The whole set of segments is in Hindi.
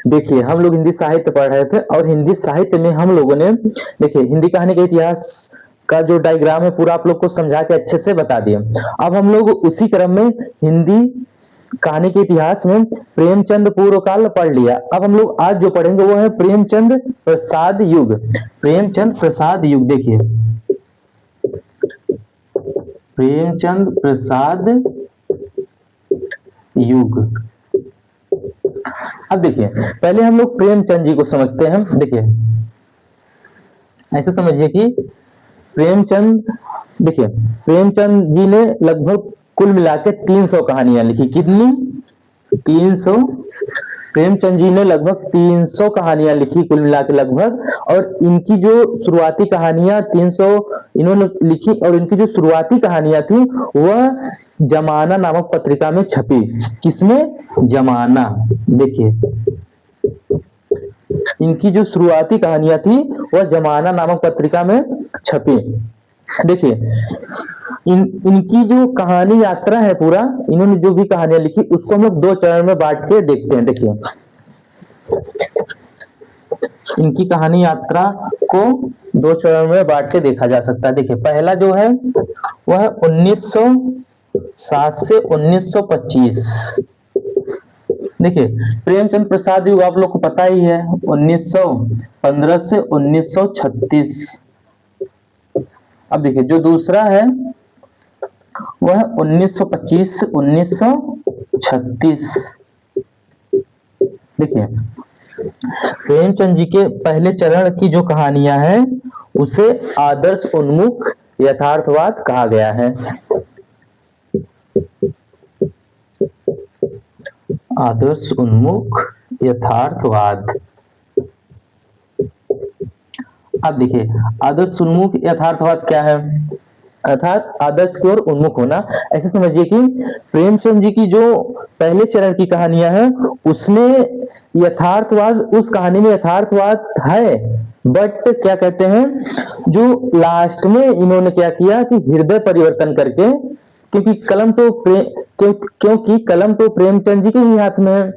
देखिए हम लोग हिंदी साहित्य पढ़ रहे थे और हिंदी साहित्य में हम लोगों ने देखिए हिंदी कहानी के इतिहास का जो डायग्राम है पूरा आप लोग को समझा के अच्छे से बता दिए। अब हम लोग उसी क्रम में हिंदी कहानी के इतिहास में प्रेमचंद पूर्व काल पढ़ लिया। अब हम लोग आज जो पढ़ेंगे वो है प्रेमचंद प्रसाद युग। प्रेमचंद प्रसाद युग देखिए, प्रेमचंद प्रसाद युग। अब देखिए पहले हम लोग प्रेमचंद जी को समझते हैं। देखिए ऐसे समझिए कि प्रेमचंद, देखिए प्रेमचंद जी ने लगभग कुल मिला के 300 कहानियां लिखी। कितनी? 300। प्रेमचंद जी ने लगभग 300 कहानियां लिखी कुल मिला के लगभग। और इनकी जो शुरुआती कहानियां 300 इन्होंने लिखी और इनकी जो शुरुआती कहानियां थी वह जमाना नामक पत्रिका में छपी। किसमें? जमाना। देखिए इनकी जो शुरुआती कहानियां थी वह जमाना नामक पत्रिका में छपी। देखिए इनकी जो कहानी यात्रा है पूरा, इन्होंने जो भी कहानियां लिखी उसको हम लोग 2 चरण में बांट के देखते हैं। देखिए इनकी कहानी यात्रा को 2 चरण में बांट के देखा जा सकता है। देखिए पहला जो है वह 1907 से 1925। देखिए प्रेमचंद प्रसाद युग आप लोग को पता ही है 1915 से 1936। अब देखिए जो दूसरा है वह 1925 से 1936। देखिए प्रेमचंद जी के पहले चरण की जो कहानियां हैं उसे आदर्श उन्मुख यथार्थवाद कहा गया है। आदर्श उन्मुख यथार्थवाद। अब देखिए आदर्श उन्मुख यथार्थवाद क्या है? अर्थात आदर्श की ओर उन्मुख होना। ऐसे समझिए कि प्रेमचंद जी की जो पहले चरण की कहानियां हैं उसमें यथार्थवाद, उस कहानी में यथार्थवाद है, बट क्या कहते हैं जो लास्ट में इन्होंने क्या किया कि हृदय परिवर्तन करके, क्योंकि कलम तो प्रेमचंद जी के ही हाथ में है,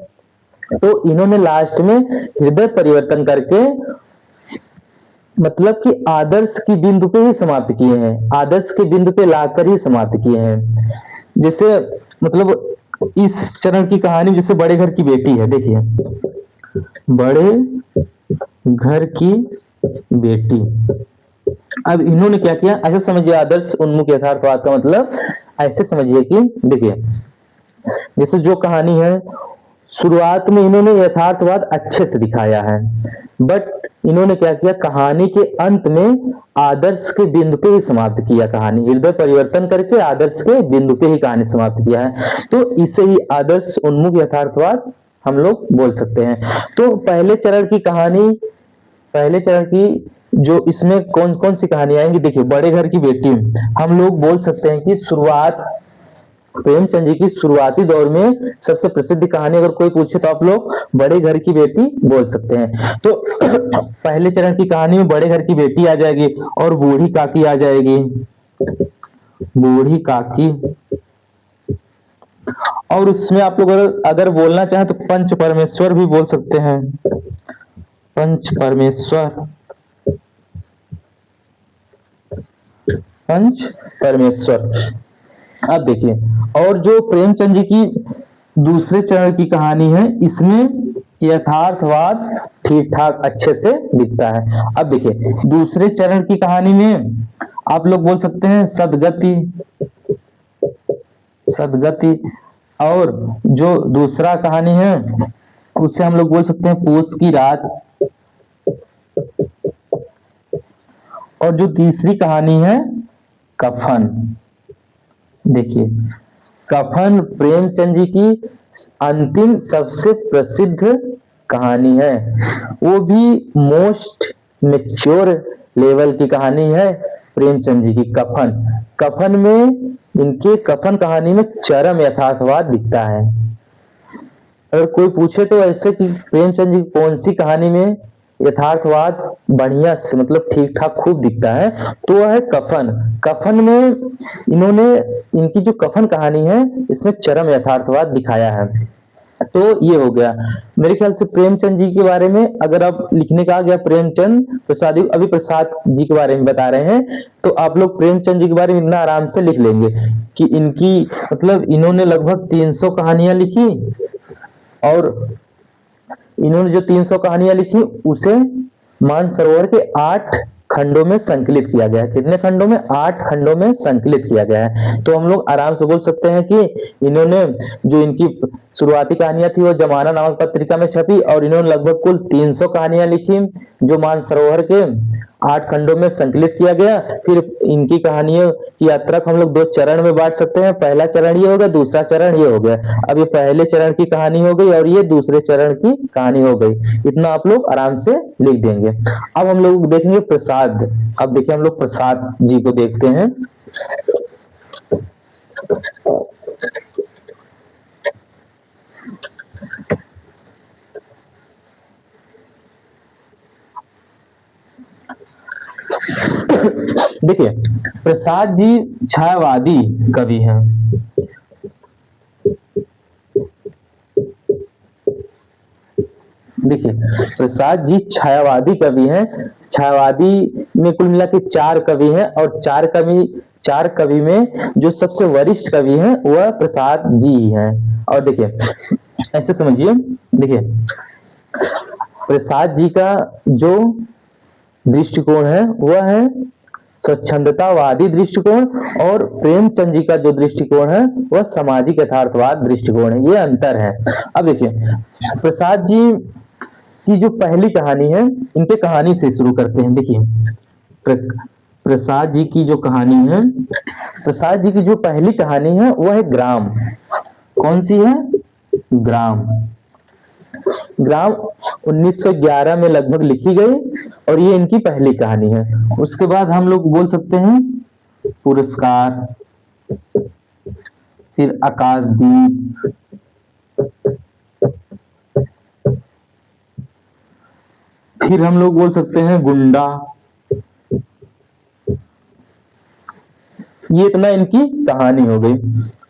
तो इन्होंने लास्ट में हृदय परिवर्तन करके मतलब कि आदर्श की बिंदु पे ही समाप्त किए हैं। आदर्श के बिंदु पे लाकर ही समाप्त किए हैं। जैसे मतलब इस चरण की कहानी जैसे बड़े घर की बेटी है। देखिए बड़े घर की बेटी। अब इन्होंने क्या किया ऐसे समझिए, आदर्श उन्मुख यथार्थवाद का मतलब ऐसे समझिए कि देखिए जैसे जो कहानी है शुरुआत में इन्होंने यथार्थवाद अच्छे से दिखाया है, बट इन्होंने क्या किया कहानी के अंत में आदर्श के बिंदु पे ही समाप्त किया कहानी, हृदय परिवर्तन करके आदर्श के बिंदु पे ही कहानी समाप्त किया है। तो इसे ही आदर्श उन्मुख यथार्थवाद हम लोग बोल सकते हैं। तो पहले चरण की कहानी, पहले चरण की जो इसमें कौन कौन सी कहानी आएंगी? देखिए बड़े घर की बेटी हम लोग बोल सकते हैं कि शुरुआत प्रेमचंद जी की शुरुआती दौर में सबसे प्रसिद्ध कहानी अगर कोई पूछे तो आप लोग बड़े घर की बेटी बोल सकते हैं। तो पहले चरण की कहानी में बड़े घर की बेटी आ जाएगी और बूढ़ी काकी आ जाएगी। बूढ़ी काकी, और उसमें आप लोग अगर बोलना चाहें तो पंच परमेश्वर भी बोल सकते हैं। पंच परमेश्वर, पंच परमेश्वर। अब देखिए और जो प्रेमचंद जी की दूसरे चरण की कहानी है इसमें यथार्थवाद ठीक ठाक अच्छे से दिखता है। अब देखिए दूसरे चरण की कहानी में आप लोग बोल सकते हैं सदगति, सदगति। और जो दूसरा कहानी है उससे हम लोग बोल सकते हैं पूस की रात। और जो तीसरी कहानी है कफन। देखिए कफन प्रेमचंद जी की अंतिम सबसे प्रसिद्ध कहानी है, वो भी मोस्ट मैच्योर लेवल की कहानी है प्रेमचंद जी की कफन। कफन में इनके कफन कहानी में चरम यथार्थवाद दिखता है। अगर कोई पूछे तो ऐसे कि प्रेमचंद जी कौन सी कहानी में यथार्थवाद बढ़िया से मतलब ठीक ठाक खूब दिखता है तो वह है कफन। कफन में इन्होंने, इनकी जो कफन कहानी है इसमें चरम यथार्थवाद दिखाया है। तो ये हो गया। मेरे ख्याल से प्रेमचंद जी के बारे में अगर आप लिखने का आ गया, प्रेमचंद प्रसाद, अभी प्रसाद जी के बारे में बता रहे हैं, तो आप लोग प्रेमचंद जी के बारे में इतना आराम से लिख लेंगे कि इनकी मतलब इन्होंने लगभग 300 कहानियां लिखी, और इन्होंने जो 300 कहानियां लिखी उसे मानसरोवर के 8 खंडों में संकलित किया गया है। कितने खंडों में? 8 खंडों में संकलित किया गया है। तो हम लोग आराम से बोल सकते हैं कि इन्होंने जो इनकी शुरुआती कहानियां थी वो जमाना नामक पत्रिका में छपी, और इन्होंने लगभग कुल 300 कहानियां लिखी जो मानसरोवर के 8 खंडों में संकलित किया गया। फिर इनकी कहानियों की यात्रा को हम लोग 2 चरण में बांट सकते हैं। पहला चरण ये हो गया, दूसरा चरण ये हो गया। अब ये पहले चरण की कहानी हो गई और ये दूसरे चरण की कहानी हो गई। इतना आप लोग आराम से लिख देंगे। अब हम लोग देखेंगे प्रसाद। अब देखिए हम लोग प्रसाद जी को देखते हैं। देखिए प्रसाद जी छायावादी कवि हैं। देखिए प्रसाद जी छायावादी कवि हैं। छायावादी में कुल मिला के 4 कवि हैं, और 4 कवि में जो सबसे वरिष्ठ कवि हैं वह प्रसाद जी हैं। और देखिए ऐसे समझिए, देखिए प्रसाद जी का जो दृष्टिकोण है वह है स्वच्छंदतावादी दृष्टिकोण, और प्रेमचंद जी का जो दृष्टिकोण है वह सामाजिक यथार्थवाद दृष्टिकोण है। ये अंतर है। अब देखिए प्रसाद जी की जो पहली कहानी है, इनके कहानी से शुरू करते हैं। देखिए प्रसाद जी की जो कहानी है, प्रसाद जी की जो पहली कहानी है वह है ग्राम। कौन सी है? ग्राम। ग्राम 1911 में लगभग लिखी गई, और ये इनकी पहली कहानी है। उसके बाद हम लोग बोल सकते हैं पुरस्कार, फिर आकाशदीप, फिर हम लोग बोल सकते हैं गुंडा। ये इतना इनकी कहानी हो गई।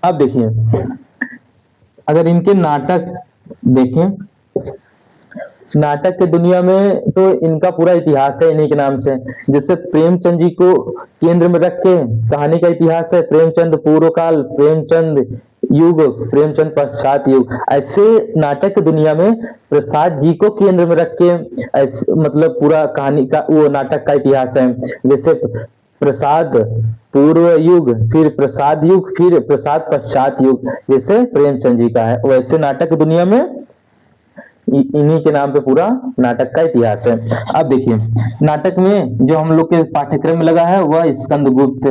अब देखिए अगर इनके नाटक देखें, नाटक के दुनिया में तो इनका पूरा इतिहास है इन्हीं के नाम से। जैसे प्रेमचंद जी को केंद्र में रख के कहानी का इतिहास है, प्रेमचंद पूर्व काल, प्रेमचंद युग, प्रेमचंद पश्चात युग। ऐसे नाटक की दुनिया में प्रसाद जी को केंद्र में रख के ऐसे मतलब पूरा कहानी का वो नाटक का इतिहास है। जैसे प्रसाद पूर्व युग, फिर प्रसाद युग, फिर प्रसाद पश्चात युग, जैसे प्रेमचंद जी का है, वैसे नाटक की दुनिया में इन्हीं के नाम पे पूरा नाटक का इतिहास है। अब देखिए नाटक में जो हम लोग के पाठ्यक्रम में लगा है वह स्कंदगुप्त।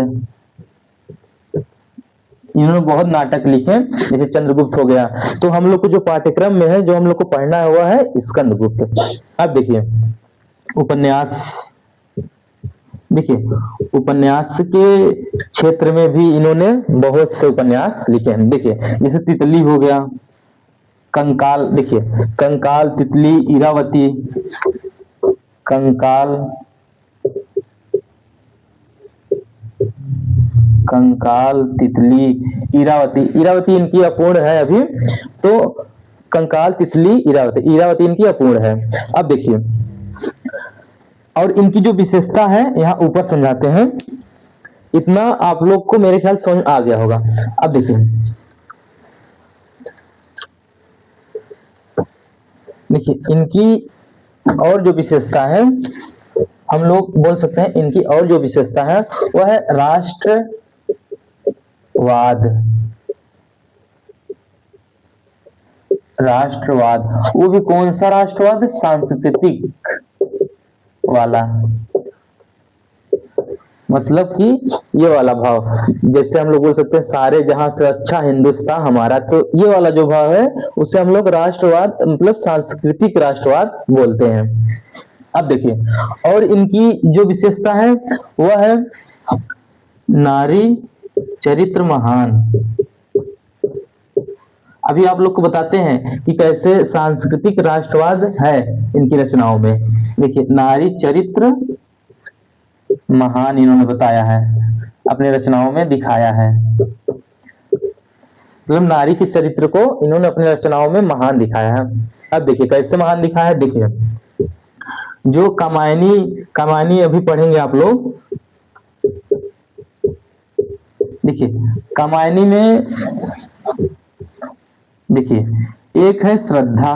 इन्होंने बहुत नाटक लिखे, जैसे चंद्रगुप्त हो गया। तो हम लोग को जो पाठ्यक्रम में है, जो हम लोग को पढ़ना है वह है स्कंदगुप्त। अब देखिए उपन्यास, देखिए उपन्यास के क्षेत्र में भी इन्होंने बहुत से उपन्यास लिखे हैं। देखिए जैसे तितली हो गया, कंकाल, देखिए कंकाल, तितली, इरावती, कंकाल, कंकाल, तितली, इरावती। इरावती इनकी अपूर्ण है अभी, तो कंकाल, तितली, इरावती, इरावती इनकी अपूर्ण है। अब देखिए और इनकी जो विशेषता है यहाँ ऊपर समझाते हैं। इतना आप लोग को मेरे ख्याल समझ आ गया होगा। अब देखिए इनकी और जो विशेषता है, हम लोग बोल सकते हैं इनकी और जो विशेषता है वह है राष्ट्रवाद। राष्ट्रवाद, वो भी कौन सा राष्ट्रवाद? सांस्कृतिक वाला, मतलब कि ये वाला भाव। जैसे हम लोग बोल सकते हैं सारे जहां से अच्छा हिंदुस्तान हमारा, तो ये वाला जो भाव है उसे हम लोग राष्ट्रवाद मतलब सांस्कृतिक राष्ट्रवाद बोलते हैं। अब देखिए और इनकी जो विशेषता है वह है नारी चरित्र महान। अभी आप लोग को बताते हैं कि कैसे सांस्कृतिक राष्ट्रवाद है इनकी रचनाओं में। देखिए नारी चरित्र महान इन्होंने बताया है, अपने रचनाओं में दिखाया है। मतलब नारी के चरित्र को इन्होंने अपनी रचनाओं में महान दिखाया है। अब देखिए कैसे महान दिखाया है। देखिए जो कामायनी अभी पढ़ेंगे आप लोग। देखिए कामायनी में देखिए एक है श्रद्धा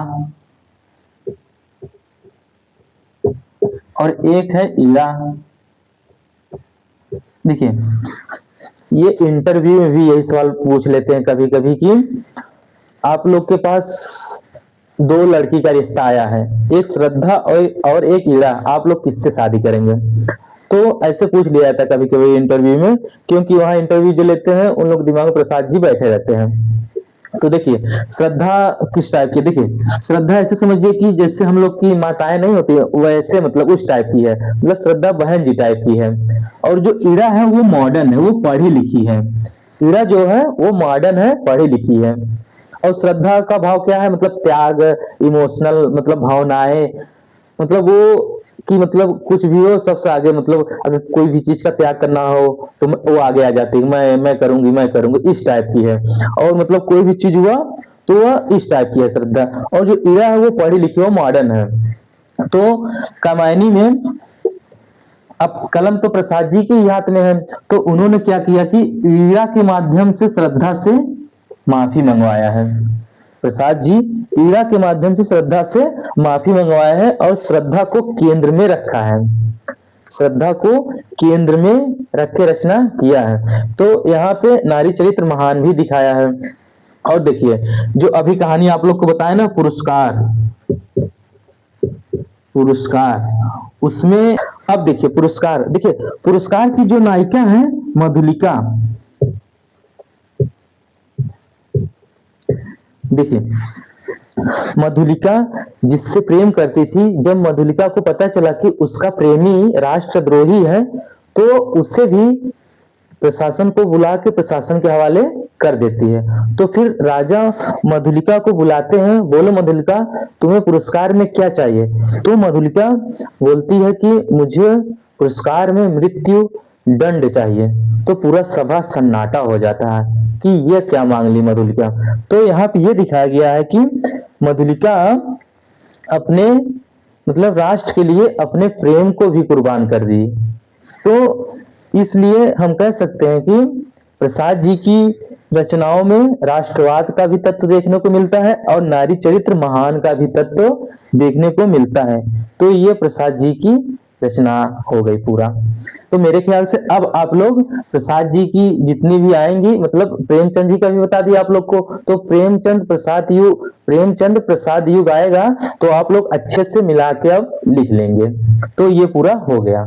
और एक है ईड़ा। देखिए ये इंटरव्यू में भी यही सवाल पूछ लेते हैं कभी कभी कि आप लोग के पास दो लड़की का रिश्ता आया है, एक श्रद्धा और एक ईड़ा, आप लोग किससे शादी करेंगे? तो ऐसे पूछ लिया जाता है कभी कभी इंटरव्यू में, क्योंकि वहां इंटरव्यू जो लेते हैं उन लोग दिमाग में प्रसाद जी बैठे रहते हैं। तो देखिए श्रद्धा किस टाइप की, देखिए श्रद्धा ऐसे समझिए कि जैसे हम लोग की माताएं नहीं होती वैसे, मतलब उस टाइप की है, मतलब श्रद्धा बहन जी टाइप की है। और जो ईड़ा है वो मॉडर्न है, वो पढ़ी लिखी है। ईड़ा जो है वो मॉडर्न है, पढ़ी लिखी है। और श्रद्धा का भाव क्या है, मतलब त्याग, इमोशनल, मतलब भावनाएं, मतलब वो कि मतलब कुछ भी हो सबसे आगे, मतलब अगर कोई भी चीज का त्याग करना हो तो वो आगे आ जाती है, मैं करूंगी, इस टाइप की है। और मतलब कोई भी चीज हुआ तो वह इस टाइप की है श्रद्धा। और जो ईरा है वो पढ़ी लिखी हो, मॉडर्न है। तो कामायनी में अब कलम तो प्रसाद जी के ही हाथ में है, तो उन्होंने क्या किया कि ईरा के माध्यम से श्रद्धा से माफी मंगवाया है। प्रसाद जी ईड़ा के माध्यम से श्रद्धा से माफी मंगवाया है और श्रद्धा को केंद्र में रखा है, श्रद्धा को केंद्र में रख के रचना किया है। तो यहाँ पे नारी चरित्र महान भी दिखाया है। और देखिए जो अभी कहानी आप लोग को बताया ना, पुरस्कार, उसमें अब देखिए पुरस्कार की जो नायिका है मधुलिका, देखिए मधुलिका जिससे प्रेम करती थी, जब मधुलिका को पता चला कि उसका प्रेमी राष्ट्रद्रोही है तो उसे भी प्रशासन को बुला के प्रशासन के हवाले कर देती है। तो फिर राजा मधुलिका को बुलाते हैं, बोलो मधुलिका तुम्हें पुरस्कार में क्या चाहिए? तो मधुलिका बोलती है कि मुझे पुरस्कार में मृत्यु दंड चाहिए। तो पूरा सभा सन्नाटा हो जाता है कि ये क्या मांग ली मधुलिका। तो यहाँ पे ये दिखाया गया है कि मधुलिका अपने मतलब राष्ट्र के लिए अपने प्रेम को भी कुर्बान कर दी। तो इसलिए हम कह सकते हैं कि प्रसाद जी की रचनाओं में राष्ट्रवाद का भी तत्व देखने को मिलता है और नारी चरित्र महान का भी तत्व देखने को मिलता है। तो ये प्रसाद जी की रचना हो गई पूरा। तो मेरे ख्याल से अब आप लोग प्रसाद जी की जितनी भी आएंगी, मतलब प्रेमचंद जी का भी बता दिया आप लोग को, तो प्रेमचंद प्रसाद युग आएगा तो आप लोग अच्छे से मिला के अब लिख लेंगे। तो ये पूरा हो गया।